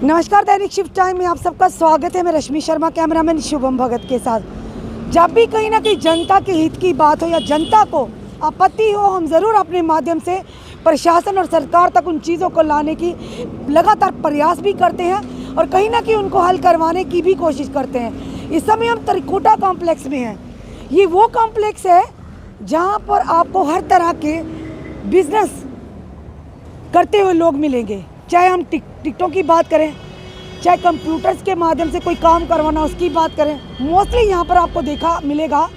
नमस्कार, दैनिक shift time में आप सबका स्वागत है। मैं रश्मि शर्मा, कैमरामैन शुभम भगत के साथ। जब भी कहीं ना कहीं जनता के हित की बात हो या जनता को आपत्ति हो, हम ज़रूर अपने माध्यम से प्रशासन और सरकार तक उन चीज़ों को लाने की लगातार प्रयास भी करते हैं और कहीं ना कहीं उनको हल करवाने की भी कोशिश करते हैं। इस समय हम त्रिकुटा कॉम्प्लेक्स में हैं। ये वो कॉम्प्लेक्स है जहाँ पर आपको हर तरह के बिजनेस करते हुए लोग मिलेंगे, चाहे हम टिकटों की बात करें, चाहे कंप्यूटर्स के माध्यम से कोई काम करवाना उसकी बात करें। मोस्टली यहाँ पर आपको देखा मिलेगा,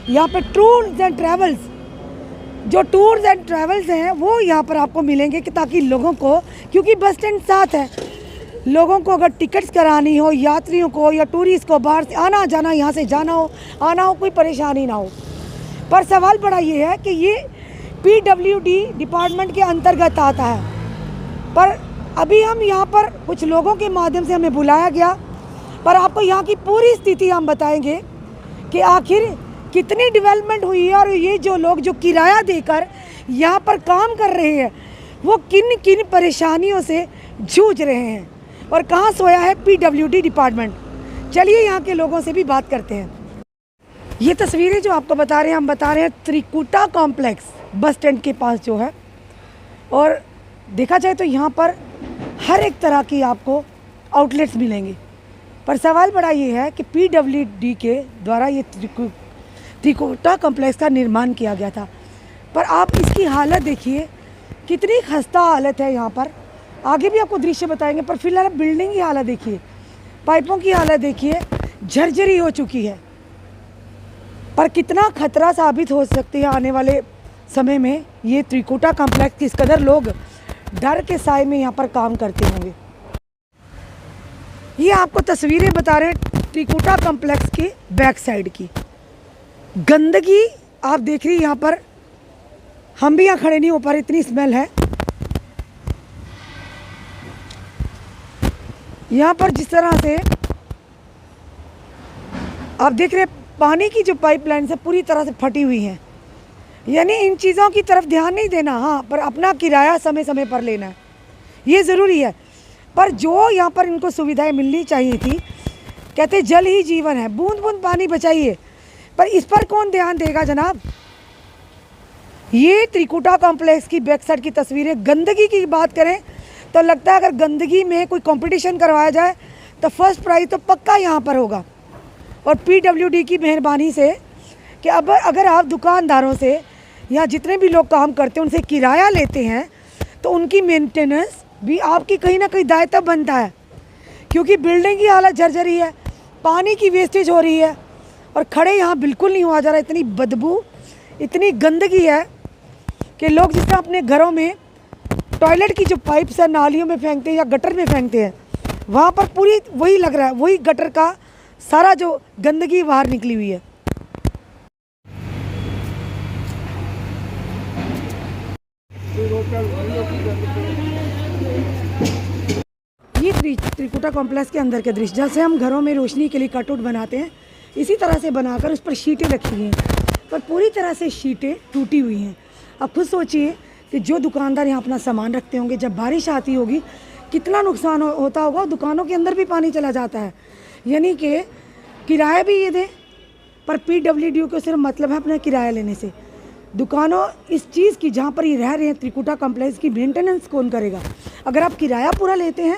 यहाँ पे टूर्स एंड ट्रैवल्स, जो टूर्स एंड ट्रैवल्स हैं वो यहाँ पर आपको मिलेंगे कि ताकि लोगों को, क्योंकि बस स्टैंड साथ है, लोगों को अगर टिकट्स करानी हो, यात्रियों को या टूरिस्ट को बाहर से आना जाना, यहाँ से जाना हो आना हो, कोई परेशानी ना हो। पर सवाल बड़ा ये है कि ये PWD डिपार्टमेंट के अंतर्गत आता है। पर अभी हम यहाँ पर कुछ लोगों के माध्यम से हमें बुलाया गया, पर आपको यहाँ की पूरी स्थिति हम बताएंगे कि आखिर कितनी डेवलपमेंट हुई है और ये जो लोग जो किराया देकर यहाँ पर काम कर रहे हैं वो किन किन परेशानियों से जूझ रहे हैं और कहाँ सोया है PWD डिपार्टमेंट। चलिए यहाँ के लोगों से भी बात करते हैं। ये तस्वीरें जो आपको बता रहे हैं, हम बता रहे हैं त्रिकुटा कॉम्प्लेक्स बस स्टैंड के पास जो है, और देखा जाए तो यहाँ पर हर एक तरह की आपको आउटलेट्स मिलेंगे। पर सवाल बड़ा ये है कि PWD के द्वारा ये त्रिकुटा कॉम्प्लेक्स का निर्माण किया गया था, पर आप इसकी हालत देखिए, कितनी खस्ता हालत है यहाँ पर। आगे भी आपको दृश्य बताएंगे, पर फिलहाल बिल्डिंग की हालत देखिए, पाइपों की हालत देखिए, झरझरी हो चुकी है। पर कितना खतरा साबित हो सकती है आने वाले समय में ये त्रिकुटा कॉम्प्लेक्स, किस कदर लोग डर के साए में यहाँ पर काम करते होंगे। ये आपको तस्वीरें बता रहे हैं त्रिकुटा कॉम्प्लेक्स की बैक साइड की। गंदगी आप देख रही, यहाँ पर हम भी यहाँ खड़े नहीं हो पा रहे, इतनी स्मेल है। यहाँ पर जिस तरह से आप देख रहे हैं, पानी की जो पाइपलाइन से पूरी तरह से फटी हुई है, यानी इन चीज़ों की तरफ ध्यान नहीं देना। हाँ, पर अपना किराया समय समय पर लेना है, ये ज़रूरी है। पर जो यहाँ पर इनको सुविधाएं मिलनी चाहिए थी, कहते जल ही जीवन है, बूंद बूंद पानी बचाइए, पर इस पर कौन ध्यान देगा जनाब। ये त्रिकुटा कॉम्प्लेक्स की बैक साइड की तस्वीरें। गंदगी की बात करें तो लगता है अगर गंदगी में कोई कंपटीशन करवाया जाए तो फर्स्ट प्राइज़ तो पक्का यहाँ पर होगा। और PWD की मेहरबानी से कि अब अगर आप दुकानदारों से या जितने भी लोग काम करते हैं उनसे किराया लेते हैं तो उनकी मेंटेनेंस भी आपकी कहीं ना कहीं दायित्व बनता है, क्योंकि बिल्डिंग की हालत जर्जरी है, पानी की वेस्टेज हो रही है और खड़े यहाँ बिल्कुल नहीं हुआ जा रहा। इतनी बदबू, इतनी गंदगी है कि लोग जिस तरह अपने घरों में टॉयलेट की जो पाइप्स है नालियों में फेंकते हैं या गटर में फेंकते हैं, वहाँ पर पूरी वही लग रहा है, वही गटर का सारा जो गंदगी बाहर निकली हुई है। ये त्रिकुटा कॉम्प्लेक्स के अंदर के दृश्य, जैसे हम घरों में रोशनी के लिए कटआउट बनाते हैं, इसी तरह से बनाकर उस पर शीटें रखी हैं, पर पूरी तरह से शीटें टूटी हुई हैं। अब खुद सोचिए कि जो दुकानदार यहाँ अपना सामान रखते होंगे, जब बारिश आती होगी कितना नुकसान होता होगा। दुकानों के अंदर भी पानी चला जाता है, यानी कि किराया भी ये दें, पर PWD को सिर्फ मतलब है अपना किराया लेने से। दुकानों इस चीज़ की जहाँ पर ये रह रहे हैं त्रिकुटा कॉम्प्लेक्स की मेंटेनेंस कौन करेगा। अगर आप किराया पूरा लेते हैं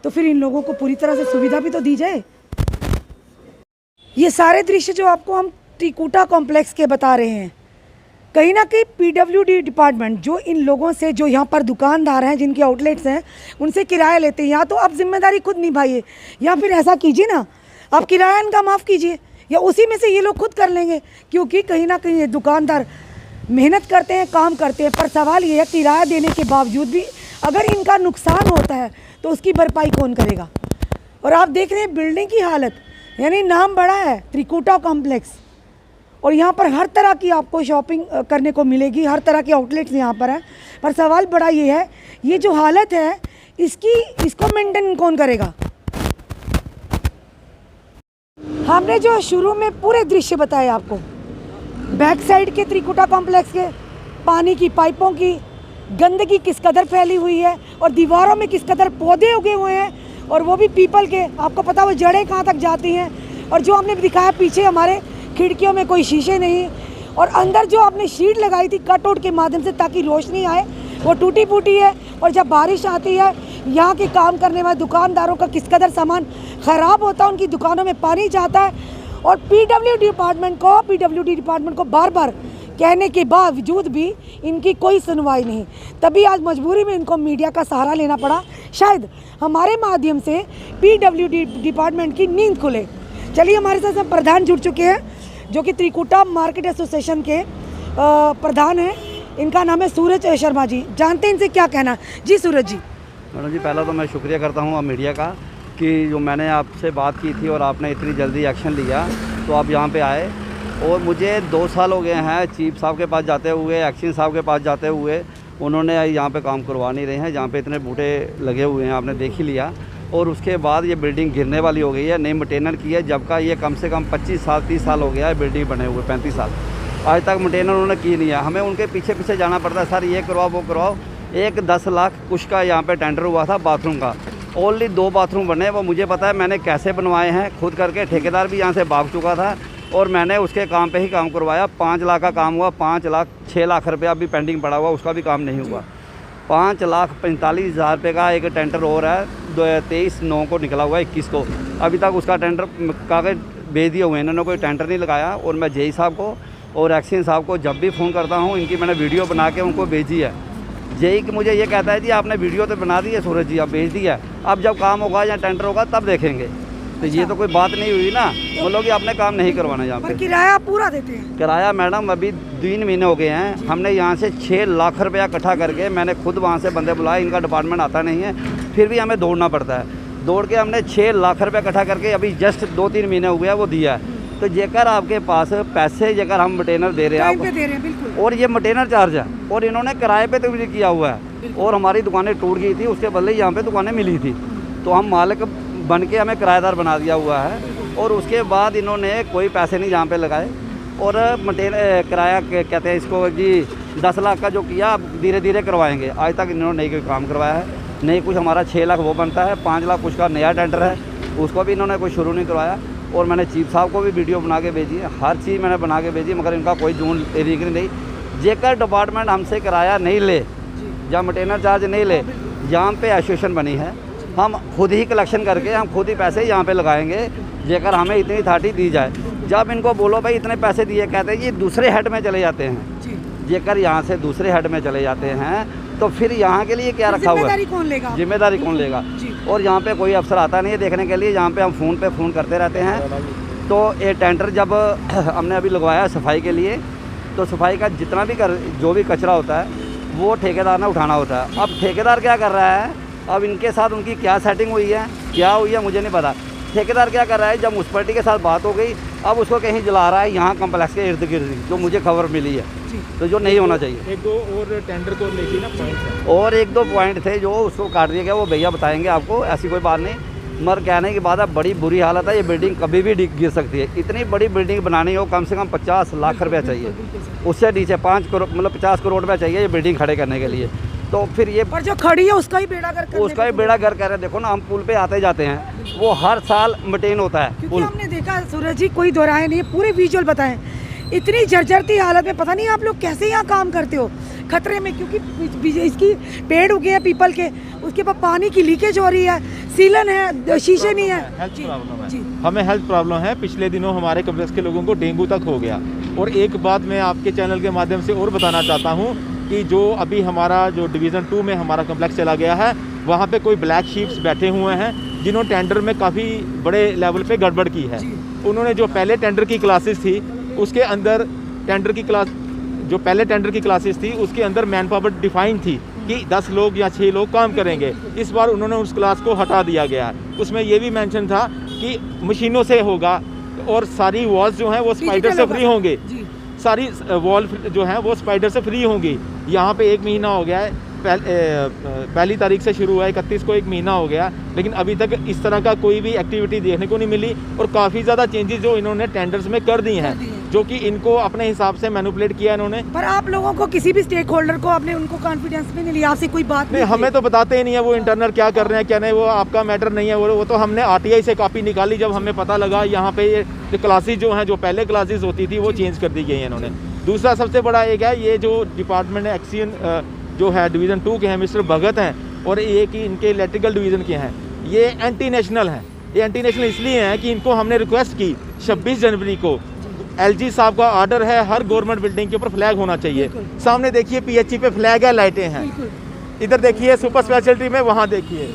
तो फिर इन लोगों को पूरी तरह से सुविधा भी तो दी जाए। ये सारे दृश्य जो आपको हम त्रिकुटा कॉम्प्लेक्स के बता रहे हैं, कहीं ना कहीं PWD डिपार्टमेंट जो इन लोगों से, जो यहाँ पर दुकानदार हैं जिनके आउटलेट्स हैं, उनसे किराया लेते हैं, या तो आप जिम्मेदारी खुद निभाइए या फिर ऐसा कीजिए ना, आप किराया इनका माफ़ कीजिए या उसी में से ये लोग खुद कर लेंगे, क्योंकि कहीं ना कहीं ये दुकानदार मेहनत करते हैं, काम करते हैं। पर सवाल ये है, किराया देने के बावजूद भी अगर इनका नुकसान होता है तो उसकी भरपाई कौन करेगा। और आप देख रहे हैं बिल्डिंग की हालत, यानी नाम बड़ा है त्रिकुटा कॉम्प्लेक्स, और यहाँ पर हर तरह की आपको शॉपिंग करने को मिलेगी, हर तरह के आउटलेट्स यहाँ पर हैं। पर सवाल बड़ा ये है, ये जो हालत है इसको मेंटेन कौन करेगा। हमने जो शुरू में पूरे दृश्य बताए आपको, बैक साइड के त्रिकुटा कॉम्प्लेक्स के, पानी की पाइपों की, गंदगी किस कदर फैली हुई है और दीवारों में किस कदर पौधे उगे हुए हैं और वो भी पीपल के। आपको पता वो जड़ें कहाँ तक जाती हैं। और जो आपने दिखाया पीछे हमारे खिड़कियों में कोई शीशे नहीं, और अंदर जो आपने शीट लगाई थी कटआउट के माध्यम से ताकि रोशनी आए, वो टूटी फूटी है। और जब बारिश आती है, यहाँ के काम करने वाले दुकानदारों का किस कदर सामान ख़राब होता है, उनकी दुकानों में पानी जाता है। और पीडब्ल्यूडी डिपार्टमेंट को बार बार कहने के बावजूद भी इनकी कोई सुनवाई नहीं। तभी आज मजबूरी में इनको मीडिया का सहारा लेना पड़ा। शायद हमारे माध्यम से पीडब्ल्यूडी डिपार्टमेंट की नींद खुले। चलिए, हमारे साथ प्रधान जुड़ चुके हैं जो कि त्रिकुटा मार्केट एसोसिएशन के प्रधान हैं। इनका नाम है सूरज शर्मा जी। जानते हैं इनसे क्या कहना। जी सूरज जी। मैडम जी, पहला तो मैं शुक्रिया करता हूँ मीडिया का कि जो मैंने आपसे बात की थी और आपने इतनी जल्दी एक्शन लिया, तो आप यहाँ पे आए। और मुझे 2 साल हो गए हैं चीफ साहब के पास जाते हुए, एक्शन साहब के पास जाते हुए। उन्होंने यहाँ पे काम करवा नहीं रहे हैं। जहाँ पे इतने बूटे लगे हुए हैं, आपने देख ही लिया। और उसके बाद ये बिल्डिंग गिरने वाली हो गई है, नई मेंटेनेंस की है, जबकि ये कम से कम 25 साल 30 साल हो गया है बिल्डिंग बने हुए, 35 साल। आज तक मेंटेनेंस उन्होंने की नहीं है। हमें उनके पीछे पीछे जाना पड़ता है, सर ये करवाओ वो करवाओ। एक 10 लाख कुछ का यहाँ पे टेंडर हुआ था बाथरूम का। ओनली 2 बाथरूम बने, वो मुझे पता है मैंने कैसे बनवाए हैं खुद करके। ठेकेदार भी यहाँ से भाग चुका था और मैंने उसके काम पे ही काम करवाया। 5 लाख का काम हुआ, 6 लाख रुपया अभी पेंडिंग पड़ा हुआ, उसका भी काम नहीं हुआ। 5,45,000 रुपये का एक टेंडर और है, 23/9 को निकला हुआ है, 21 को। अभी तक उसका टेंडर कागज भेज दिए हुए हैं, इन्होंने कोई टेंडर नहीं लगाया। और मैं जेई साहब को और एक्शन साहब को जब भी फ़ोन करता हूँ, इनकी मैंने वीडियो बना के उनको भेजी है। जेई कि मुझे ये कहता है जी आपने वीडियो तो बना दी है सूरज जी, आप भेज दी है, अब जब काम होगा या टेंडर होगा तब देखेंगे। तो ये तो कोई बात नहीं हुई ना, बोलो कि आपने काम नहीं करवाना यहाँ पे। किराया पूरा देते हैं? किराया मैडम अभी 3 महीने हो गए हैं। हमने यहाँ से 6 लाख रुपया इकट्ठा करके, मैंने खुद वहाँ से बंदे बुलाए, इनका डिपार्टमेंट आता नहीं है, फिर भी हमें दौड़ना पड़ता है। दौड़ के हमने 6 लाख रुपया इकट्ठा करके अभी जस्ट 2-3 महीने हो गया वो दिया है। तो जेकर आपके पास पैसे जेकर हम मेंटेनर दे रहे हैं आप, और ये मेंटेनर चार्ज है, और इन्होंने किराए पे तो भी किया हुआ है। और हमारी दुकानें टूट गई थी, उसके बदले यहाँ पे दुकानें मिली थी, तो हम मालिक बन के हमें किराएदार बना दिया हुआ है। और उसके बाद इन्होंने कोई पैसे नहीं यहाँ पे लगाए। और किराया कहते हैं इसको जी, 10 लाख का जो किया अब धीरे धीरे करवाएंगे। आज तक इन्होंने नहीं कोई काम करवाया है, नहीं कुछ। हमारा 6 लाख वो बनता है, 5 लाख कुछ का नया टेंडर है, उसको भी इन्होंने कोई शुरू नहीं करवाया। और मैंने चीफ साहब को भी वीडियो बना के भेजी है, हर चीज़ मैंने बना के भेजी, मगर इनका कोई जून रीक नहीं। जेकर डिपार्टमेंट हमसे किराया नहीं ले या मेंटेनेंस चार्ज नहीं ले, यहाँ पे एसोसिएशन बनी है, हम खुद ही कलेक्शन करके हम खुद ही पैसे यहाँ पे लगाएंगे, जेकर हमें इतनी अथॉरिटी दी जाए। जब इनको बोलो भाई इतने पैसे दिए, कहते हैं ये दूसरे हेड में चले जाते हैं। जेकर यहाँ से दूसरे हेड में चले जाते हैं तो फिर यहाँ के लिए क्या रखा हुआ है? जिम्मेदारी कौन लेगा? और यहाँ पे कोई अफसर आता नहीं है देखने के लिए। यहाँ पे हम फ़ोन करते रहते हैं। तो ये टेंडर जब हमने अभी लगवाया सफाई के लिए, तो सफाई का जितना भी जो भी कचरा होता है वो ठेकेदार ने उठाना होता है। अब ठेकेदार क्या कर रहा है, अब इनके साथ उनकी क्या सेटिंग हुई है, क्या हुई है मुझे नहीं पता। ठेकेदार क्या कर रहा है, जब म्यूनसिपैलिटी के साथ बात हो गई, अब उसको कहीं जला रहा है यहाँ कम्प्लेक्स के इर्द गिर्द, जो मुझे खबर मिली है, तो जो नहीं होना चाहिए। 1-2 और टेंडर को लेके ना पॉइंट, और 1-2 पॉइंट थे जो उसको काट दिया गया, वो भैया बताएंगे आपको, ऐसी कोई बात नहीं। मगर कहने की बात है, बड़ी बुरी हालत है, ये बिल्डिंग कभी भी गिर सकती है। इतनी बड़ी बिल्डिंग बनानी हो कम से कम 50 लाख रुपया चाहिए, उससे नीचे 5 करोड़ मतलब 50 करोड़ रुपया चाहिए ये बिल्डिंग खड़े करने के लिए। तो फिर ये पर जो खड़ी है उसका ही बेड़ा गर्क, उसका ही बेड़ा गर्क कर रहे हैं। देखो ना, हम पुल पे आते जाते हैं, वो हर साल मेंटेन होता है पुल। हमने देखा सूरज जी, कोई दोहराए नहीं, पूरे विजुअल बताएं। इतनी जर्जरती हालत में पता नहीं आप लोग कैसे यहाँ काम करते हो, खतरे में, क्योंकि इसकी पेड़ उगे हैं पीपल के, उसके बाद पानी की लीकेज हो रही है, सीलन है, शीशे नहीं है। हेल्थ प्रॉब्लम है, हमें हेल्थ प्रॉब्लम है। पिछले दिनों हमारे कॉम्प्लेक्स के लोगों को डेंगू तक हो गया। और एक बात मैं आपके चैनल के माध्यम से और बताना चाहता हूँ कि जो अभी हमारा जो डिवीज़न 2 में हमारा कॉम्प्लेक्स चला गया है, वहाँ पे कोई ब्लैक शीप्स बैठे हुए हैं जिन्होंने टेंडर में काफ़ी बड़े लेवल पे गड़बड़ की है। उन्होंने जो पहले टेंडर की क्लासेस थी उसके अंदर टेंडर की क्लास जो पहले टेंडर की क्लासेस थी उसके अंदर मैन पावर डिफाइन थी कि 10 लोग या 6 लोग काम करेंगे। इस बार उन्होंने उस क्लास को हटा दिया गया है। उसमें ये भी मेंशन था कि मशीनों से होगा और सारी वॉल्स जो हैं वो स्पाइडर से फ्री होंगे, सारी वॉल जो हैं वो स्पाइडर से फ्री होंगी। यहाँ पे 1 महीना हो गया है, पहली तारीख से शुरू हुआ है, 31 को 1 महीना हो गया, लेकिन अभी तक इस तरह का कोई भी एक्टिविटी देखने को नहीं मिली। और काफ़ी ज़्यादा चेंजेस जो इन्होंने टेंडर्स में कर दी हैं, जो कि इनको अपने हिसाब से मैनिपुलेट किया इन्होंने। पर आप लोगों को किसी भी स्टेक होल्डर को आपने उनको कॉन्फिडेंस में नहीं लिया, आपसे कोई बात नहीं, हमें तो बताते ही नहीं है वो इंटरनल क्या कर रहे हैं क्या नहीं, वो आपका मैटर नहीं है। वो तो हमने RTI से कॉपी निकाली जब हमें पता लगा यहाँ पे ये क्लासेज जो हैं, जो पहले क्लासेज होती थी वो चेंज कर दी गई हैं इन्होंने। दूसरा सबसे बड़ा एक है, ये जो डिपार्टमेंट एक्सियन जो है डिवीज़न 2 के हैं मिस्टर भगत हैं, और ये कि इनके इलेक्ट्रिकल डिवीज़न के हैं, ये एंटी नेशनल हैं। ये एंटी नेशनल इसलिए हैं कि इनको हमने रिक्वेस्ट की 26 जनवरी को, LG साहब का ऑर्डर है हर गवर्नमेंट बिल्डिंग के ऊपर फ्लैग होना चाहिए। सामने देखिए PHE पे फ्लैग है, लाइटें हैं, इधर देखिए सुपर स्पेशलिटी में, वहाँ देखिए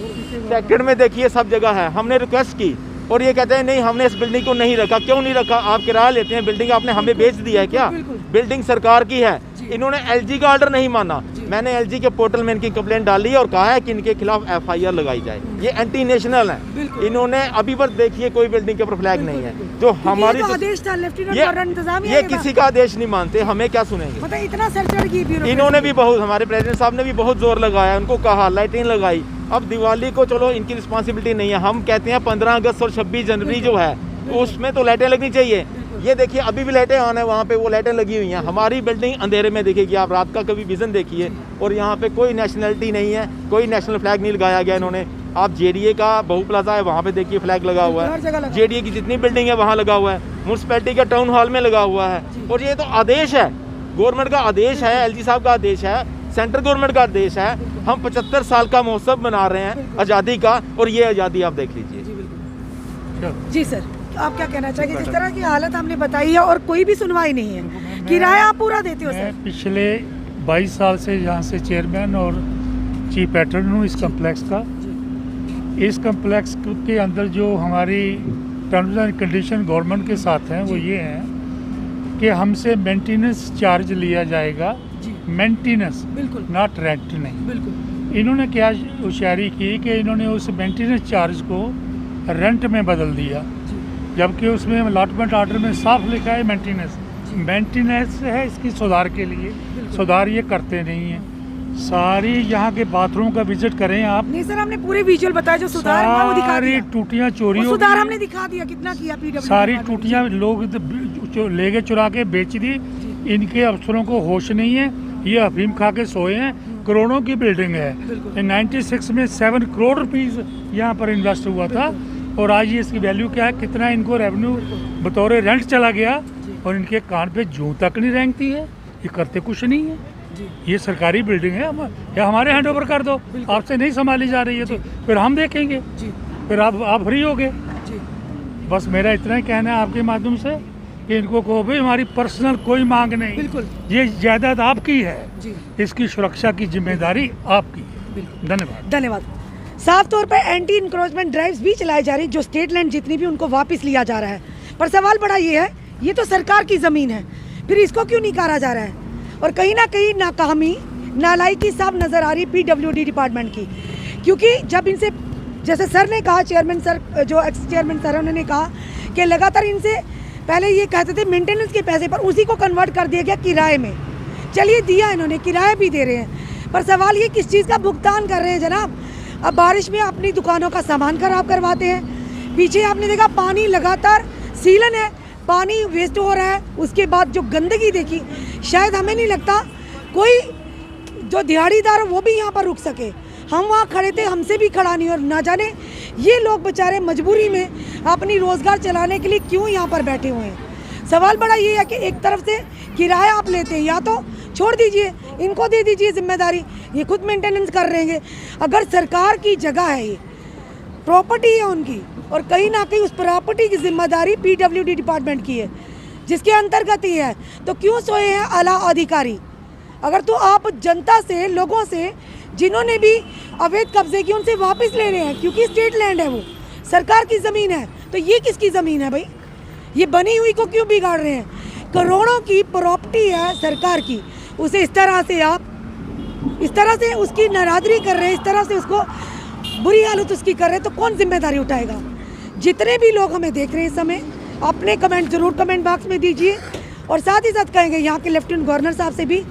सेक्टर में देखिए, सब जगह है। हमने रिक्वेस्ट की और ये कहते हैं नहीं हमने इस बिल्डिंग को नहीं रखा। क्यों नहीं रखा? आप किराया लेते हैं, बिल्डिंग आपने हमें बेच दिया है क्या? बिल्डिंग सरकार की है। इन्होंने LG का ऑर्डर नहीं माना। मैंने LG के पोर्टल में इनकी कंप्लेंट डाली और कहा है कि इनके खिलाफ FIR लगाई जाए। ये एंटी नेशनल है। इन्होंने अभी पर देखिए कोई बिल्डिंग के ऊपर फ्लैग नहीं है, जो हमारी आदेश था लेफ्टिनेंट ये किसी का आदेश नहीं मानते, हमें क्या सुनेंगे? मतलब इतना सरचढ़ की इन्होंने भी बहुत, हमारे प्रेसिडेंट साहब ने भी बहुत जोर लगाया, उनको कहा लाइटिंग लगाई। अब दिवाली को चलो इनकी रिस्पॉन्सिबिलिटी नहीं है, हम कहते हैं 15 अगस्त और 26 जनवरी जो है उसमें तो लाइटें लगनी चाहिए। ये देखिए अभी भी लाइटें ऑन है, वहाँ पे वो लाइटें लगी हुई हैं। हमारी बिल्डिंग अंधेरे में दिखेगी, आप रात का कभी विजन देखिए। और यहाँ पे कोई नेशनलिटी नहीं है, कोई नेशनल फ्लैग नहीं लगाया गया इन्होंने। आप JDA का बहु प्लाजा है, वहाँ पे देखिए फ्लैग लगा हुआ है, JDA की जितनी बिल्डिंग है वहाँ लगा हुआ है, म्यूनसिपैलिटी का टाउन हॉल में लगा हुआ है। और ये तो आदेश है, गवर्नमेंट का आदेश है, LG साहब का आदेश है, सेंट्रल गवर्नमेंट का आदेश है। हम 75 साल का महोत्सव मना रहे हैं आज़ादी का, और ये आज़ादी आप देख लीजिए। जी सर, आप क्या कहना चाहेंगे? जिस तरह की हालत हमने बताई है और कोई भी सुनवाई नहीं है, किराया आप पूरा देते हो सर? पिछले 22 साल से यहाँ से चेयरमैन और चीफ पैटर्न हूँ इस कम्प्लेक्स का। इस कम्प्लेक्स के अंदर जो हमारी टर्म्स एंड कंडीशन गवर्नमेंट के साथ हैं वो ये हैं कि हमसे मेंटेनेंस चार्ज लिया जाएगा, मेंटेनेंस, बिल्कुल, नॉट रेंट नहीं। बिल्कुल। इन्होंने क्या होशियारी की कि इन्होंने उस मेंटेनेंस चार्ज को रेंट में बदल दिया, जबकि उसमें अलॉटमेंट ऑर्डर में साफ लिखा है मेंटेनेंस है इसकी सुधार के लिए। सुधार ये करते नहीं हैं। सारी यहाँ के बाथरूम का विजिट करें आप। नहीं सर, हमने पूरे विजुअल बताया, जो सुधार हुआ वो दिखा दिया। सारी टूटियाँ चोरी हो सुधार गई। हमने दिखा दिया कितना किया PWD। सारी टूटियाँ लोग ले गए, चुरा के बेच दी। इनके अफसरों को होश नहीं है, ये अफीम खा के सोए हैं। करोड़ों की बिल्डिंग है, 96 में 7 करोड़ रुपीस यहाँ पर इन्वेस्ट हुआ था, और आज ये इसकी वैल्यू क्या है, कितना इनको रेवेन्यू बतौर रेंट चला गया, और इनके कान पे जूं तक नहीं रेंगती है। ये करते कुछ नहीं है। ये सरकारी बिल्डिंग है, या हमारे हैंड ओवर कर दो, आपसे नहीं संभाली जा रही है तो फिर हम देखेंगे, फिर आप फ्री हो गए। बस मेरा इतना ही कहना है आपके माध्यम से कि इनको कहो भाई हमारी पर्सनल कोई मांग नहीं, बिल्कुल, ये जायदाद आपकी है, जी, इसकी सुरक्षा की जिम्मेदारी आपकी है। धन्यवाद। धन्यवाद। साफ तौर पर एंटी इंक्रोचमेंट ड्राइव्स भी चलाई जा रही, जो स्टेट लैंड जितनी भी उनको वापस लिया जा रहा है। पर सवाल बड़ा ये है, ये तो सरकार की ज़मीन है, फिर इसको क्यों नहीं करा जा रहा है? और कहीं ना कहीं नाकामी, नालायकी साफ नज़र आ रही PWD डिपार्टमेंट की, क्योंकि जब इनसे, जैसे सर ने कहा, चेयरमैन सर, जो एक्स चेयरमैन सर, उन्होंने कहा कि लगातार इनसे पहले ये कहते थे मेंटेनेंस के पैसे, पर उसी को कन्वर्ट कर दिया गया किराए में। चलिए दिया इन्होंने, किराया भी दे रहे हैं, पर सवाल ये किस चीज़ का भुगतान कर रहे हैं जनाब? अब बारिश में अपनी दुकानों का सामान खराब करवाते हैं। पीछे आपने देखा पानी लगातार सीलन है, पानी वेस्ट हो रहा है। उसके बाद जो गंदगी देखी, शायद हमें नहीं लगता कोई जो दिहाड़ीदार वो भी यहाँ पर रुक सके। हम वहाँ खड़े थे, हमसे भी खड़ा नहीं, और ना जाने ये लोग बेचारे मजबूरी में अपनी रोज़गार चलाने के लिए क्यों यहाँ पर बैठे हुए हैं। सवाल बड़ा ये है कि एक तरफ से किराया आप लेते हैं, या तो छोड़ दीजिए, इनको दे दीजिए जिम्मेदारी, ये खुद मेंटेनेंस कर रहेंगे। अगर सरकार की जगह है, ये प्रॉपर्टी है उनकी, और कहीं ना कहीं उस प्रॉपर्टी की जिम्मेदारी PWD डिपार्टमेंट की है, जिसके अंतर्गत ही है, तो क्यों सोए हैं आला अधिकारी? अगर तो आप जनता से, लोगों से जिन्होंने भी अवैध कब्जे किए, उनसे वापस ले रहे हैं, क्योंकि स्टेट लैंड है, वो सरकार की ज़मीन है, तो ये किसकी ज़मीन है भाई? ये बनी हुई को क्यों बिगाड़ रहे हैं? करोड़ों की प्रॉपर्टी है सरकार की, उसे इस तरह से आप, इस तरह से उसकी नारादरी कर रहे हैं, इस तरह से उसको बुरी हालत उसकी कर रहे हैं, तो कौन जिम्मेदारी उठाएगा? जितने भी लोग हमें देख रहे हैं इस समय, अपने कमेंट ज़रूर कमेंट बॉक्स में दीजिए, और साथ ही साथ कहेंगे यहाँ के लेफ्टिनेंट गवर्नर साहब से भी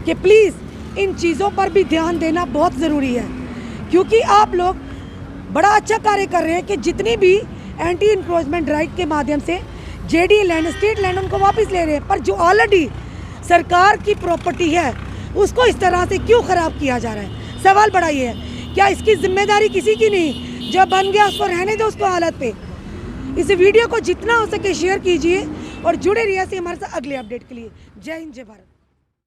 कि प्लीज़ इन चीज़ों पर भी ध्यान देना बहुत ज़रूरी है, क्योंकि आप लोग बड़ा अच्छा कार्य कर रहे हैं कि जितनी भी एंटी इंक्रोचमेंट राइट के माध्यम से जेडी लैंड, स्टेट लैंड उनको वापस ले रहे हैं, पर जो ऑलरेडी सरकार की प्रॉपर्टी है उसको इस तरह से क्यों ख़राब किया जा रहा है। सवाल बड़ा ये है, क्या इसकी जिम्मेदारी किसी की नहीं? जब बन गया उसको रहने दो उसको हालत पे। इस वीडियो को जितना हो सके शेयर कीजिए और जुड़े रहिए हमारे साथ अगले अपडेट के लिए। जय हिंद, जय भारत।